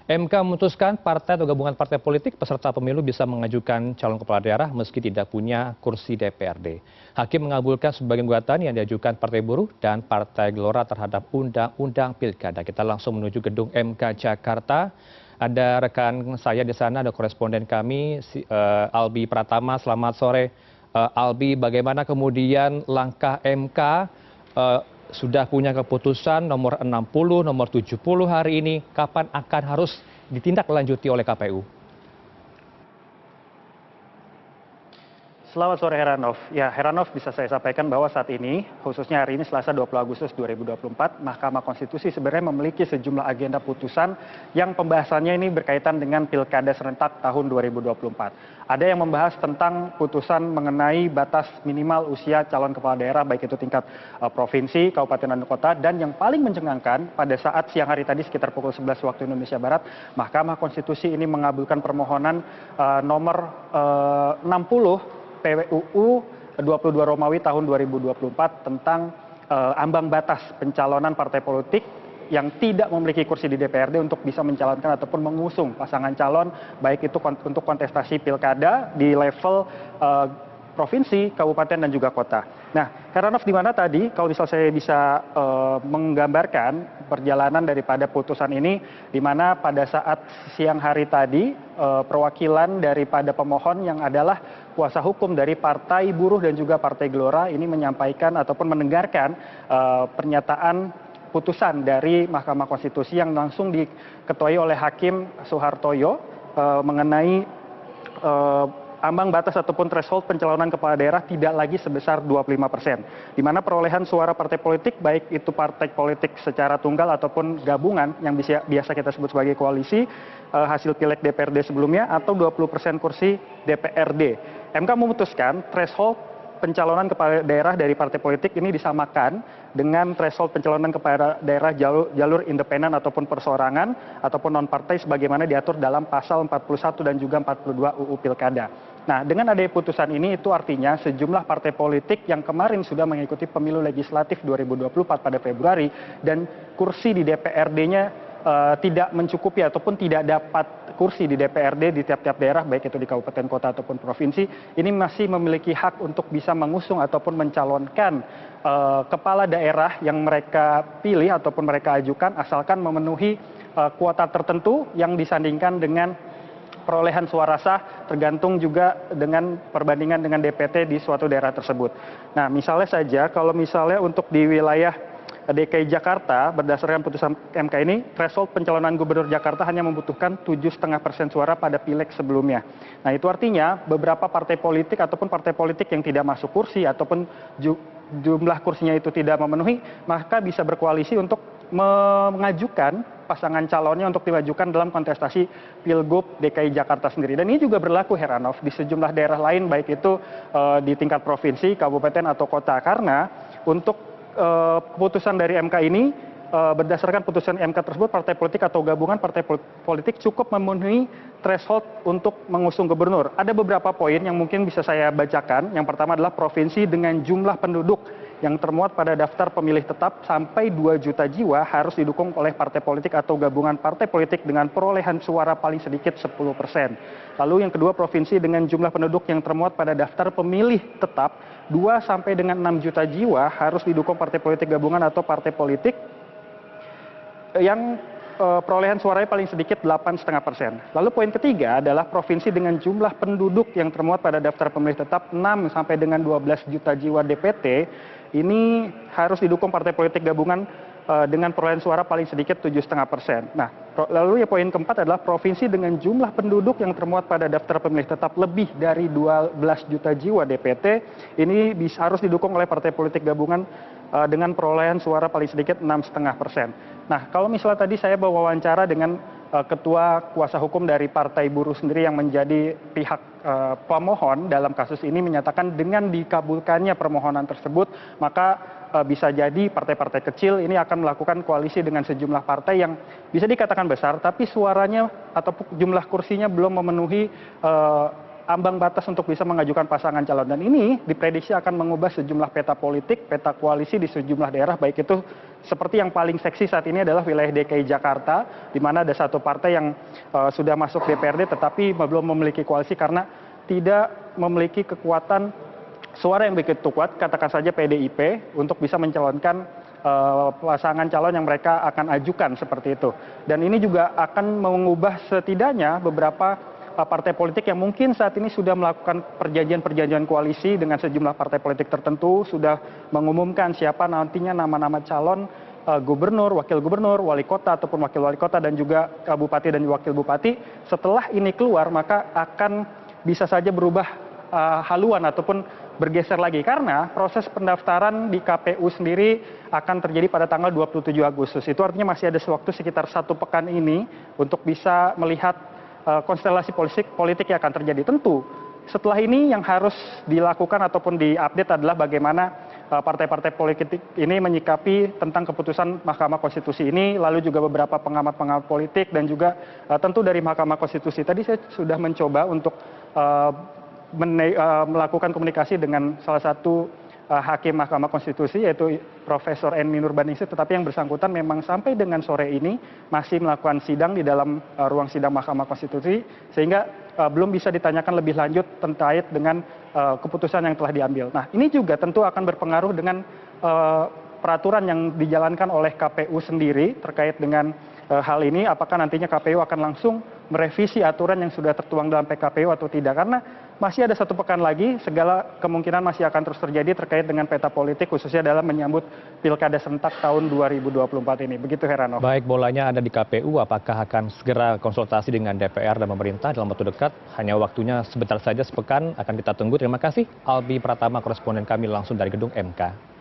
MK memutuskan partai atau gabungan partai politik peserta pemilu bisa mengajukan calon kepala daerah meski tidak punya kursi DPRD. Hakim mengabulkan sebagian gugatan yang diajukan Partai Buruh dan Partai Gelora terhadap Undang-Undang Pilkada. Kita langsung menuju gedung MK Jakarta. Ada rekan saya di sana, ada koresponden kami, Albi Pratama. Selamat sore, Albi. Bagaimana kemudian langkah MK? Sudah punya keputusan nomor 60, nomor 70 hari ini, kapan akan harus ditindaklanjuti oleh KPU? Selamat sore Heranov. Ya, Heranov, bisa saya sampaikan bahwa saat ini, khususnya hari ini Selasa 20 Agustus 2024, Mahkamah Konstitusi sebenarnya memiliki sejumlah agenda putusan yang pembahasannya ini berkaitan dengan Pilkada serentak tahun 2024. Ada yang membahas tentang putusan mengenai batas minimal usia calon kepala daerah, baik itu tingkat provinsi, kabupaten, dan kota, dan yang paling mencengangkan pada saat siang hari tadi sekitar pukul 11 waktu Indonesia Barat, Mahkamah Konstitusi ini mengabulkan permohonan nomor 60 PWUU 22 Romawi tahun 2024 tentang ambang batas pencalonan partai politik yang tidak memiliki kursi di DPRD untuk bisa mencalonkan ataupun mengusung pasangan calon, baik itu untuk kontestasi pilkada di level provinsi, kabupaten, dan juga kota. Nah, Heranov, di mana tadi kalau misal saya bisa menggambarkan perjalanan daripada putusan ini, di mana pada saat siang hari tadi perwakilan daripada pemohon yang adalah kuasa hukum dari Partai Buruh dan juga Partai Gelora ini menyampaikan ataupun mendengarkan pernyataan putusan dari Mahkamah Konstitusi yang langsung diketuai oleh Hakim Soehartoyo mengenai ambang batas ataupun threshold pencalonan kepala daerah tidak lagi sebesar 25%. Di mana perolehan suara partai politik, baik itu partai politik secara tunggal ataupun gabungan yang biasa kita sebut sebagai koalisi, hasil pileg DPRD sebelumnya, atau 20% kursi DPRD. MK memutuskan threshold pencalonan kepala daerah dari partai politik ini disamakan dengan threshold pencalonan kepala daerah jalur independen ataupun perseorangan ataupun non-partai sebagaimana diatur dalam pasal 41 dan juga 42 UU Pilkada. Nah, dengan adanya putusan ini itu artinya sejumlah partai politik yang kemarin sudah mengikuti pemilu legislatif 2024 pada Februari dan kursi di DPRD-nya tidak mencukupi ataupun tidak dapat kursi di DPRD di tiap-tiap daerah, baik itu di kabupaten, kota, ataupun provinsi, ini masih memiliki hak untuk bisa mengusung ataupun mencalonkan kepala daerah yang mereka pilih ataupun mereka ajukan, asalkan memenuhi kuota tertentu yang disandingkan dengan perolehan suara sah, tergantung juga dengan perbandingan dengan DPT di suatu daerah tersebut. Nah, misalnya saja kalau misalnya untuk di wilayah DKI Jakarta, berdasarkan putusan MK ini, threshold pencalonan gubernur Jakarta hanya membutuhkan 7,5% suara pada pileg sebelumnya. Nah, itu artinya beberapa partai politik ataupun partai politik yang tidak masuk kursi ataupun jumlah kursinya itu tidak memenuhi, maka bisa berkoalisi untuk mengajukan pasangan calonnya untuk dimajukan dalam kontestasi Pilgub DKI Jakarta sendiri. Dan ini juga berlaku, Heranov, di sejumlah daerah lain, baik itu di tingkat provinsi, kabupaten, atau kota. Karena untuk keputusan dari MK ini, berdasarkan putusan MK tersebut, partai politik atau gabungan partai politik cukup memenuhi threshold untuk mengusung gubernur. Ada beberapa poin yang mungkin bisa saya bacakan. Yang pertama adalah provinsi dengan jumlah penduduk yang termuat pada daftar pemilih tetap sampai 2 juta jiwa harus didukung oleh partai politik atau gabungan partai politik dengan perolehan suara paling sedikit 10%. Lalu yang kedua, provinsi dengan jumlah penduduk yang termuat pada daftar pemilih tetap 2 sampai dengan 6 juta jiwa harus didukung partai politik gabungan atau partai politik yang perolehan suaranya paling sedikit 8,5%. Lalu poin ketiga adalah provinsi dengan jumlah penduduk yang termuat pada daftar pemilih tetap 6 sampai dengan 12 juta jiwa DPT ini harus didukung partai politik gabungan dengan perolehan suara paling sedikit 7,5%. Nah, lalu ya poin keempat adalah provinsi dengan jumlah penduduk yang termuat pada daftar pemilih tetap lebih dari 12 juta jiwa DPT ini harus didukung oleh partai politik gabungan dengan perolehan suara paling sedikit 6,5%. Nah, kalau misalnya tadi saya berwawancara dengan ketua kuasa hukum dari Partai Buruh sendiri yang menjadi pihak pemohon dalam kasus ini menyatakan dengan dikabulkannya permohonan tersebut, maka bisa jadi partai-partai kecil ini akan melakukan koalisi dengan sejumlah partai yang bisa dikatakan besar, tapi suaranya atau jumlah kursinya belum memenuhi ambang batas untuk bisa mengajukan pasangan calon. Dan ini diprediksi akan mengubah sejumlah peta politik, peta koalisi di sejumlah daerah, baik itu seperti yang paling seksi saat ini adalah wilayah DKI Jakarta, di mana ada satu partai yang sudah masuk DPRD tetapi belum memiliki koalisi karena tidak memiliki kekuatan suara yang begitu kuat, katakan saja PDIP, untuk bisa mencalonkan pasangan calon yang mereka akan ajukan seperti itu. Dan ini juga akan mengubah setidaknya beberapa partai politik yang mungkin saat ini sudah melakukan perjanjian-perjanjian koalisi dengan sejumlah partai politik tertentu, sudah mengumumkan siapa nantinya nama-nama calon gubernur, wakil gubernur, wali kota ataupun wakil wali kota dan juga bupati dan wakil bupati. Setelah ini keluar maka akan bisa saja berubah haluan ataupun bergeser lagi karena proses pendaftaran di KPU sendiri akan terjadi pada tanggal 27 Agustus. Itu artinya masih ada waktu sekitar 1 pekan ini untuk bisa melihat konstelasi politik yang akan terjadi. Tentu setelah ini yang harus dilakukan ataupun diupdate adalah bagaimana partai-partai politik ini menyikapi tentang keputusan Mahkamah Konstitusi ini, lalu juga beberapa pengamat-pengamat politik dan juga tentu dari Mahkamah Konstitusi. Tadi saya sudah mencoba untuk melakukan komunikasi dengan salah satu hakim Mahkamah Konstitusi yaitu Profesor Enmi Nurbaningsih, tetapi yang bersangkutan memang sampai dengan sore ini masih melakukan sidang di dalam ruang sidang Mahkamah Konstitusi sehingga belum bisa ditanyakan lebih lanjut terkait dengan keputusan yang telah diambil. Nah, ini juga tentu akan berpengaruh dengan peraturan yang dijalankan oleh KPU sendiri terkait dengan hal ini, apakah nantinya KPU akan langsung merevisi aturan yang sudah tertuang dalam PKPU atau tidak, karena masih ada 1 pekan lagi, segala kemungkinan masih akan terus terjadi terkait dengan peta politik khususnya dalam menyambut Pilkada serentak tahun 2024 ini. Begitu Heranov. Baik, bolanya ada di KPU, apakah akan segera konsultasi dengan DPR dan pemerintah dalam waktu dekat? Hanya waktunya sebentar saja, sepekan, akan kita tunggu. Terima kasih Albi Pratama, koresponden kami langsung dari gedung MK.